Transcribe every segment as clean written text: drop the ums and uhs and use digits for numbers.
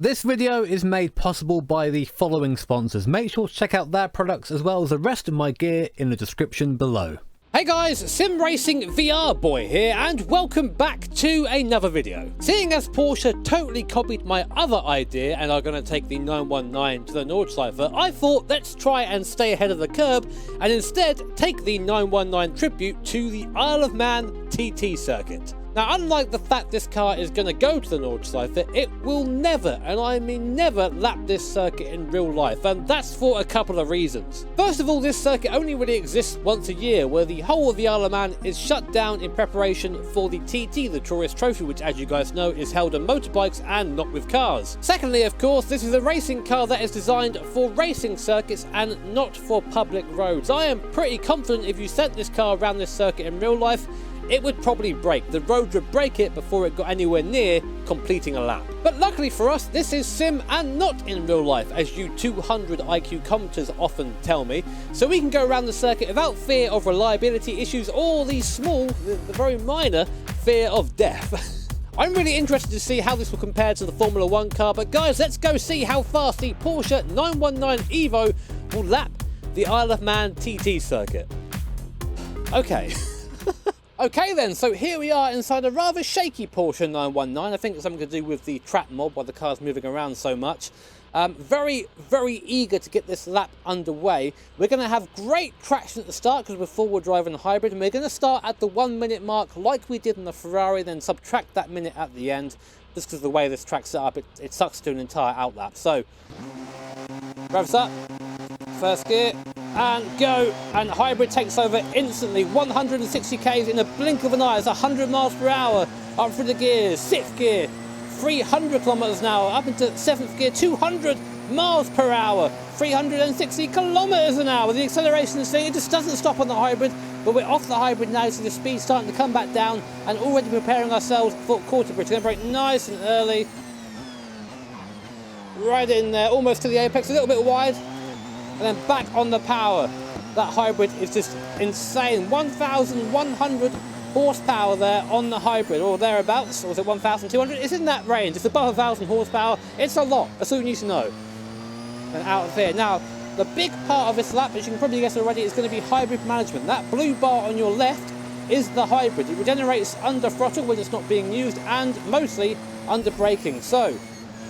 This video is made possible by the following sponsors. Make sure to check out their products as well as the rest of my gear in the description below. Hey guys, Sim Racing VR Boy here, and welcome back to another video. Seeing as Porsche totally copied my other idea and are going to take the 919 to the Nordschleife, I thought let's try and stay ahead of the curve and instead take the 919 Tribute to the Isle of Man TT circuit. Now, unlike the fact this car is going to go to the Nordschleife, it will never, and I mean never, lap this circuit in real life, and that's for a couple of reasons. First of all, this circuit only really exists once a year, where the whole of the Isle of Man is shut down in preparation for the TT, the Tourist Trophy, which, as you guys know, is held on motorbikes and not with cars. Secondly, of course, this is a racing car that is designed for racing circuits and not for public roads. I am pretty confident if you sent this car around this circuit in real life, it would probably break. The road would break it before it got anywhere near completing a lap. But luckily for us, this is sim and not in real life, as you 200 IQ commenters often tell me. So we can go around the circuit without fear of reliability issues or the small, the very minor, fear of death. I'm really interested to see how this will compare to the Formula 1 car, but guys, let's go see how fast the Porsche 919 EVO will lap the Isle of Man TT circuit. Okay. Okay then, so here we are inside a rather shaky Porsche 919. I think it's something to do with the trap mob while the car's moving around so much. Very eager to get this lap underway. We're going to have great traction at the start because we're four-wheel drive and hybrid, and we're going to start at the 1 minute mark like we did in the Ferrari, then subtract that minute at the end. Just because of the way this track's set up, it sucks to an entire outlap. So, revs up, first gear, and go, and hybrid takes over instantly. 160 k's in a blink of an eye. It's 100 miles per hour up through the gears. 6th gear, 300 kilometers an hour up into 7th gear, 200 miles per hour, 360 kilometers an hour. The acceleration is it just doesn't stop on the hybrid, but we're off the hybrid now, so the speed's starting to come back down and already preparing ourselves for quarter bridge. We're going to brake nice and early, right in there, almost to the apex, a little bit wide. And then back on the power. That hybrid is just insane. 1,100 horsepower there on the hybrid, or thereabouts. Or was it 1,200? It's in that range. It's above 1,000 horsepower. It's a lot. That's all you need to know. And out of here. Now, the big part of this lap, as you can probably guess already, is going to be hybrid management. That blue bar on your left is the hybrid. It regenerates under throttle when it's not being used, and mostly under braking. So,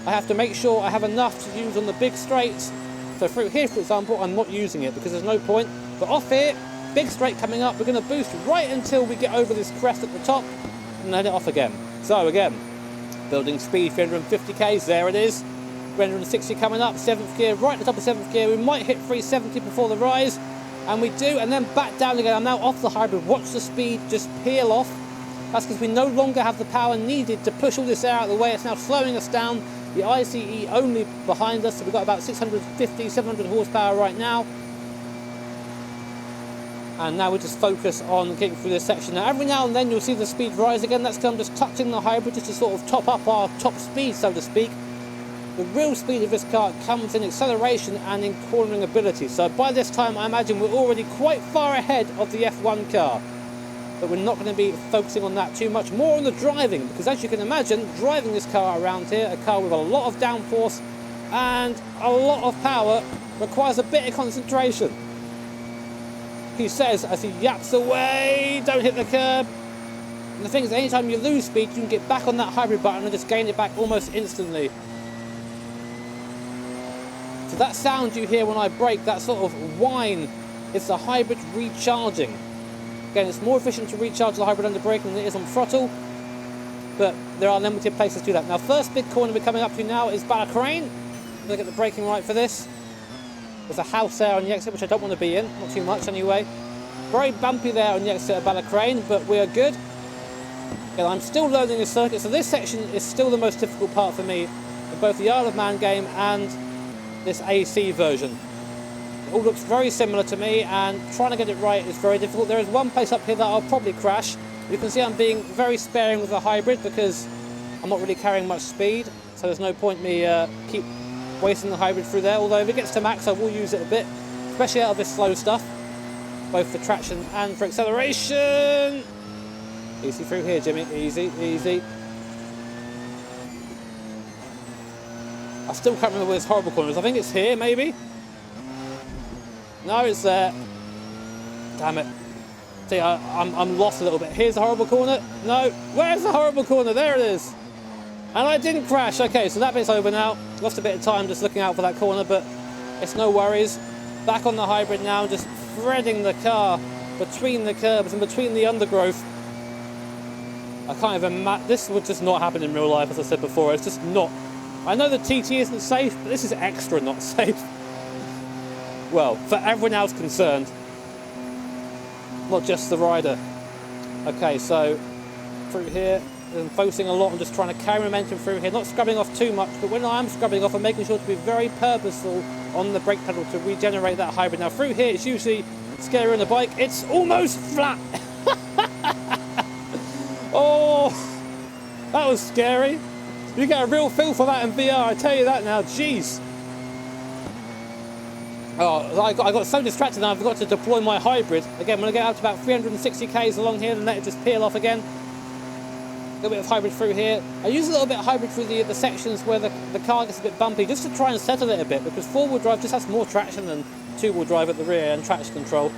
I have to make sure I have enough to use on the big straights. So through here, for example, I'm not using it because there's no point. But off here, big straight coming up, we're going to boost right until we get over this crest at the top and then it off again. So again, building speed, 350 k's, there it is. 360 coming up, 7th gear, right at the top of 7th gear. We might hit 370 before the rise, and we do, and then back down again. I'm now off the hybrid. Watch the speed just peel off. That's because we no longer have the power needed to push all this air out of the way. It's now slowing us down. The ICE only behind us, so we've got about 650, 700 horsepower right now. And now we just focus on getting through this section. Now, every now and then you'll see the speed rise again. That's because I'm just touching the hybrid just to sort of top up our top speed, so to speak. The real speed of this car comes in acceleration and in cornering ability. So by this time, I imagine we're already quite far ahead of the F1 car. But we're not going to be focusing on that too much. More on the driving, because as you can imagine, driving this car around here, a car with a lot of downforce and a lot of power, requires a bit of concentration. He says as he yaps away, don't hit the curb. And the thing is, anytime you lose speed, you can get back on that hybrid button and just gain it back almost instantly. So that sound you hear when I brake, that sort of whine, it's the hybrid recharging. Again, it's more efficient to recharge the hybrid under braking than it is on throttle, but there are limited places to do that. Now, first big corner we're coming up to now is Balacrane. We'll get the braking right for this. There's a house there on the exit, which I don't want to be in, not too much anyway. Very bumpy there on the exit of Balacrane, but we are good. Again, I'm still learning this circuit, so this section is still the most difficult part for me in both the Isle of Man game and this AC version. It all looks very similar to me, and trying to get it right is very difficult. There is one place up here that I'll probably crash. You can see I'm being very sparing with the hybrid because I'm not really carrying much speed, so there's no point me keep wasting the hybrid through there. Although if it gets to max, I will use it a bit, especially out of this slow stuff, both for traction and for acceleration. Easy through here, Jimmy. Easy, easy. I still can't remember where this horrible corner is. I think it's here, maybe? No, it's there. Damn it. See, I'm lost a little bit. Here's the horrible corner. No, where's the horrible corner? There it is. And I didn't crash. Okay, so that bit's over now. Lost a bit of time just looking out for that corner, but it's no worries. Back on the hybrid now, just threading the car between the curbs and between the undergrowth. I can't even this would just not happen in real life, as I said before. It's just not. I know the TT isn't safe, but this is extra not safe. Well, for everyone else concerned, not just the rider. Okay, so through here, I'm focusing a lot on just trying to carry momentum through here, not scrubbing off too much, but when I am scrubbing off, I'm making sure to be very purposeful on the brake pedal to regenerate that hybrid. Now through here, it's usually scary on the bike. It's almost flat. Oh, that was scary. You get a real feel for that in VR, I tell you that now. Jeez. Oh, I got so distracted now I forgot to deploy my hybrid. Again, when I get up to about 360 k's along here, then let it just peel off again. A little bit of hybrid through here. I use a little bit of hybrid through the sections where the car gets a bit bumpy, just to try and settle it a bit, because four-wheel drive just has more traction than two-wheel drive at the rear and traction control.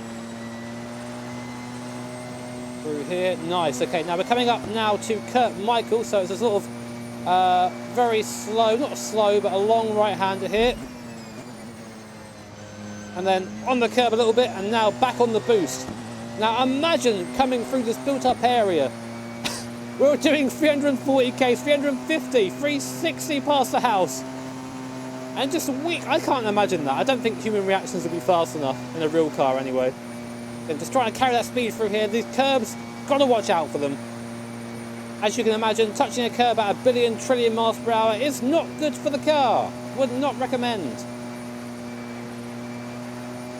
Through here, nice. Okay, now we're coming up now to Kurt Michael, so it's a sort of very slow, not slow, but a long right-hander here. And then on the curb a little bit, and now back on the boost. Now imagine coming through this built-up area. We're doing 340 k's, 350, 360 past the house. And just weak. I can't imagine that. I don't think human reactions will be fast enough in a real car anyway. And just trying to carry that speed through here. These curbs, gotta watch out for them. As you can imagine, touching a curb at 1 billion trillion miles per hour is not good for the car. Would not recommend.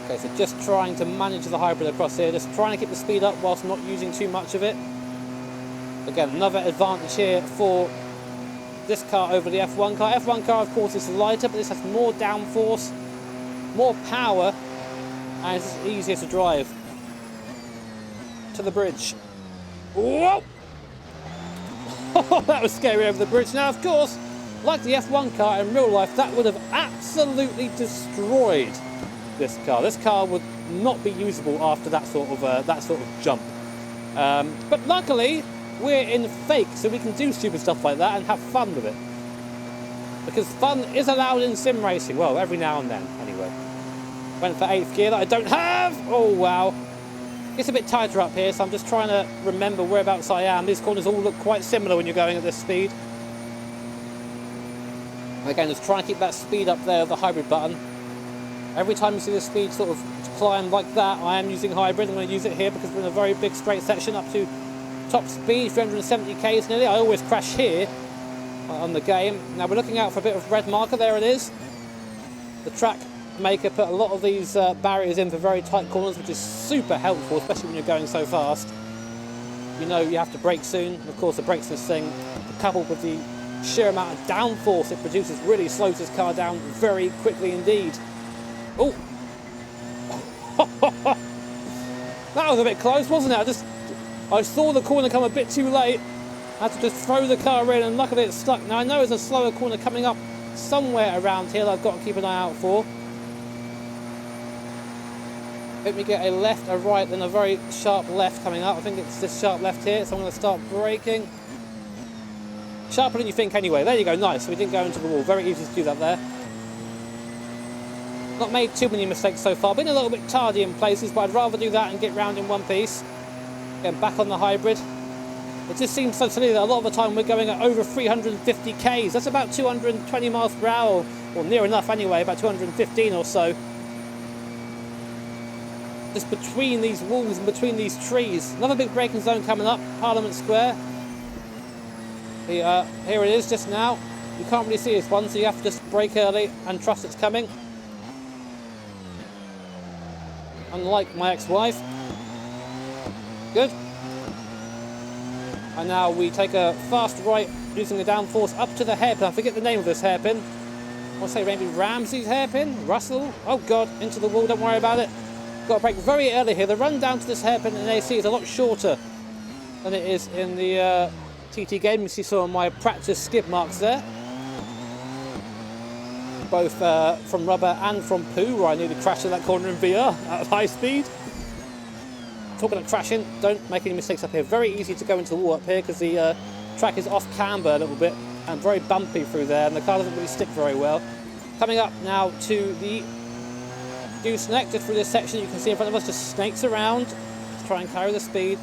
Okay, so just trying to manage the hybrid across here, just trying to keep the speed up whilst not using too much of it. Again, another advantage here for this car over the F1 car. F1 car, of course, is lighter, but this has more downforce, more power, and it's easier to drive. To the bridge. Whoa! Oh, that was scary over the bridge. Now, of course, like the F1 car in real life, that would have absolutely destroyed this car. This car would not be usable after that sort of jump. But luckily, we're in fake, so we can do stupid stuff like that and have fun with it. Because fun is allowed in sim racing. Well, every now and then, anyway. Went for 8th gear that I don't have. Oh, wow. It's a bit tighter up here, so I'm just trying to remember whereabouts I am. These corners all look quite similar when you're going at this speed. Again, just trying to keep that speed up there, the hybrid button. Every time you see the speed sort of climb like that, I am using hybrid. I'm going to use it here because we're in a very big straight section up to top speed, 370 k's nearly. I always crash here on the game. Now we're looking out for a bit of red marker. There it is. The track maker put a lot of these barriers in for very tight corners, which is super helpful, especially when you're going so fast. You know you have to brake soon. Of course, the brakes this thing, coupled with the sheer amount of downforce it produces, really slows this car down very quickly indeed. Oh! That was a bit close, wasn't it? I saw the corner come a bit too late. I had to just throw the car in, and luckily it stuck. Now I know there's a slower corner coming up somewhere around here that I've got to keep an eye out for. Let me get a left, a right, then a very sharp left coming up. I think it's this sharp left here, so I'm going to start braking. Sharper than you think anyway. There you go, nice. So we didn't go into the wall. Very easy to do that there. Not made too many mistakes so far. Been a little bit tardy in places, but I'd rather do that and get round in one piece. Again, back on the hybrid. It just seems so silly that a lot of the time we're going at over 350 k's. That's about 220 miles per hour, or near enough anyway, about 215 or so. Just between these walls and between these trees. Another big braking zone coming up, Parliament Square. Here it is just now. You can't really see this one, so you have to just brake early and trust it's coming. Unlike my ex-wife. Good. And now we take a fast right using the downforce up to the hairpin. I forget the name of this hairpin. I want to say maybe Ramsey's hairpin? Russell? Oh God, into the wall, don't worry about it. Got to brake very early here. The run down to this hairpin in AC is a lot shorter than it is in the TT game. You see some of my practice skid marks there. both from rubber and from poo, where I nearly crashed in that corner in VR at high speed. Talking of crashing, don't make any mistakes up here. Very easy to go into the wall up here because the track is off camber a little bit and very bumpy through there, and the car doesn't really stick very well. Coming up now to the gooseneck, just through this section you can see in front of us, just snakes around to try and carry the speed.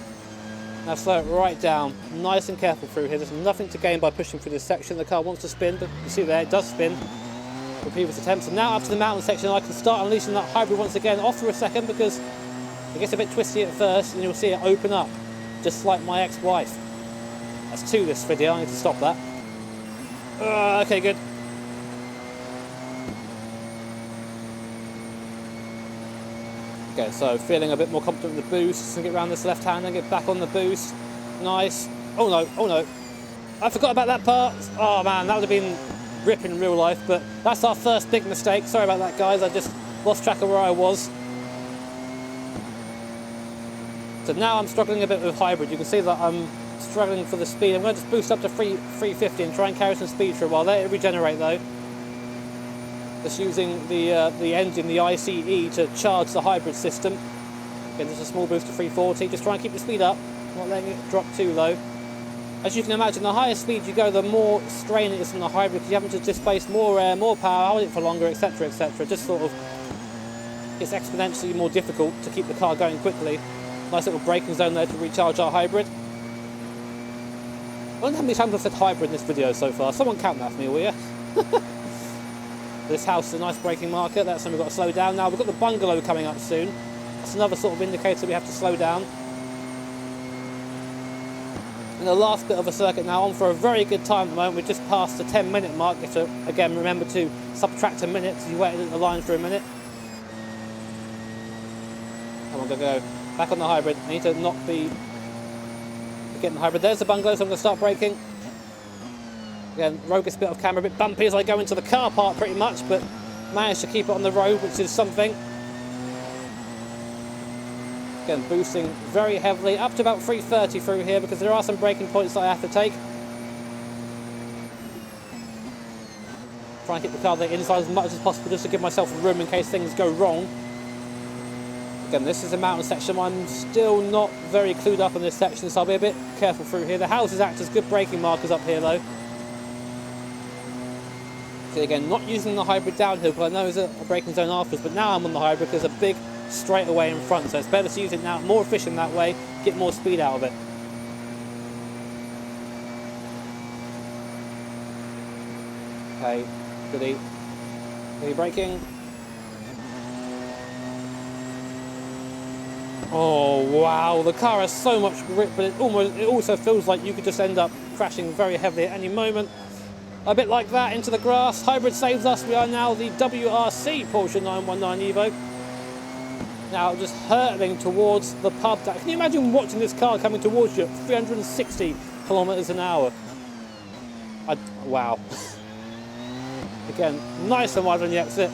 Now slow it right down, nice and careful through here. There's nothing to gain by pushing through this section. The car wants to spin, but you see there, it does spin from previous attempts. And now up to the mountain section, I can start unleashing that hybrid once again, off for a second because it gets a bit twisty at first, and you'll see it open up, just like my ex-wife. That's 2 this video, I need to stop that. Okay, good. Okay, so feeling a bit more confident with the boost, and get around this left hand and get back on the boost. Nice. Oh no, oh no. I forgot about that part. Oh man, that would have been ripping in real life, but that's our first big mistake. Sorry about that, guys. I just lost track of where I was. So now I'm struggling a bit with hybrid. You can see that I'm struggling for the speed. I'm going to just boost up to 350 and try and carry some speed for a while. Let it regenerate though. Just using the engine, the ICE, to charge the hybrid system. Again, just a small boost to 340. Just try and keep the speed up, not letting it drop too low. As you can imagine, the higher speed you go, the more strain it is on the hybrid, because you're having to displace more air, more power, hold it for longer, etc, etc. Just sort of, it's exponentially more difficult to keep the car going quickly. Nice little braking zone there to recharge our hybrid. I wonder how many times I've said hybrid in this video so far. Someone count that for me, will you? This house is a nice braking marker. That's when we've got to slow down. Now we've got the bungalow coming up soon. That's another sort of indicator we have to slow down. And the last bit of a circuit now, on for a very good time at the moment. We've just passed the 10-minute mark. You have to, again, remember to subtract a minute as you wait in the line for a minute. Come on, go. Back on the hybrid. I need to not be getting the hybrid. There's the bungalow, so I'm going to start braking. Again, roguish bit of camera, a bit bumpy as I go into the car park pretty much, but managed to keep it on the road, which is something. Again, boosting very heavily, up to about 330 through here, because there are some braking points that I have to take. Try and keep the car there inside as much as possible, just to give myself room in case things go wrong. Again, this is a mountain section. I'm still not very clued up on this section, so I'll be a bit careful through here. The houses act as good braking markers up here, though. So again, not using the hybrid downhill, because I know there's a braking zone afterwards, but now I'm on the hybrid because there's a big straightaway in front, so it's better to use it now, more efficient that way, get more speed out of it. Okay, goody. Goody braking. Oh wow, the car has so much grip, but it also feels like you could just end up crashing very heavily at any moment. A bit like that into the grass. Hybrid saves us. We are now the WRC Porsche 919 EVO. Now just hurtling towards the pub. Can you imagine watching this car coming towards you at 360 kilometers an hour? Wow. Again, nice and wide on the exit.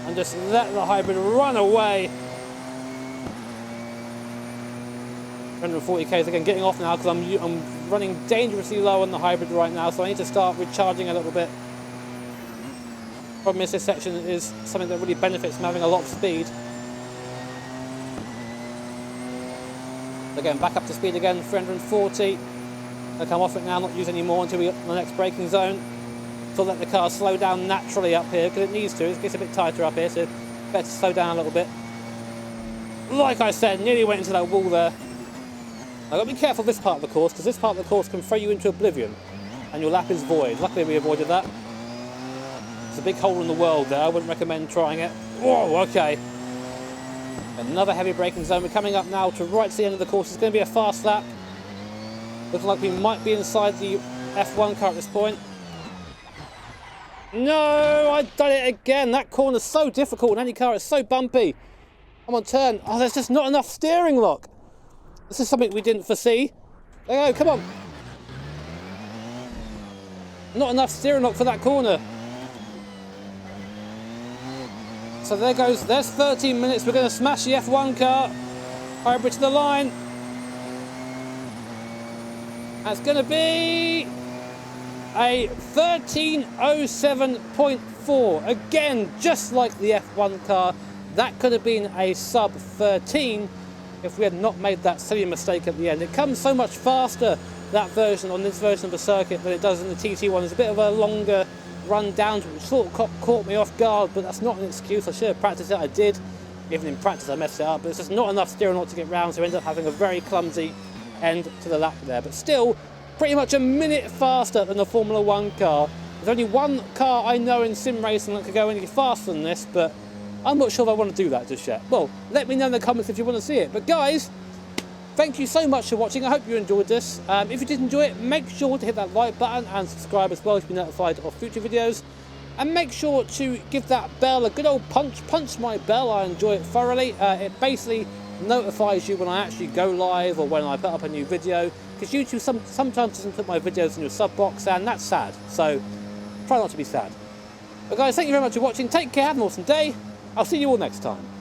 And just let the hybrid run away. 140k's again, getting off now because I'm running dangerously low on the hybrid right now, so I need to start recharging a little bit. Problem is, this section is something that really benefits from having a lot of speed. Again, back up to speed again, 340. I'll come off it now, not use any more until we get to the next braking zone. So let the car slow down naturally up here, because it needs to. It gets a bit tighter up here, so better to slow down a little bit. Like I said, nearly went into that wall there. I've got to be careful of this part of the course, because this part of the course can throw you into oblivion, and your lap is void. Luckily we avoided that. There's a big hole in the world there, I wouldn't recommend trying it. Whoa, okay. Another heavy braking zone. We're coming up now to right to the end of the course. It's going to be a fast lap. Looks like we might be inside the F1 car at this point. No, I've done it again. That corner's so difficult in any car, it's so bumpy. I'm on turn. Oh, there's just not enough steering lock. This is something we didn't foresee. There you go, come on. Not enough steering lock for that corner. So there goes, there's 13 minutes. We're going to smash the F1 car. Hybrid to the line. That's going to be a 1307.4. Again, just like the F1 car, that could have been a sub 13 if we had not made that silly mistake at the end. It comes so much faster, that version, on this version of the circuit, than it does in the TT one. It's a bit of a longer run down, which sort of caught me off guard, but that's not an excuse. I should have practiced it. I did. Even in practice I messed it up, but it's just not enough steering not to get round, so I ended up having a very clumsy end to the lap there. But still, pretty much a minute faster than the Formula 1 car. There's only one car I know in sim racing that could go any faster than this, but I'm not sure if I want to do that just yet. Well, let me know in the comments if you want to see it. But guys, thank you so much for watching. I hope you enjoyed this. If you did enjoy it, make sure to hit that like button and subscribe as well to be notified of future videos. And make sure to give that bell a good old punch. Punch my bell, I enjoy it thoroughly. It basically notifies you when I actually go live or when I put up a new video, because YouTube sometimes doesn't put my videos in your sub box, and that's sad. So try not to be sad. But guys, thank you very much for watching. Take care, have an awesome day. I'll see you all next time.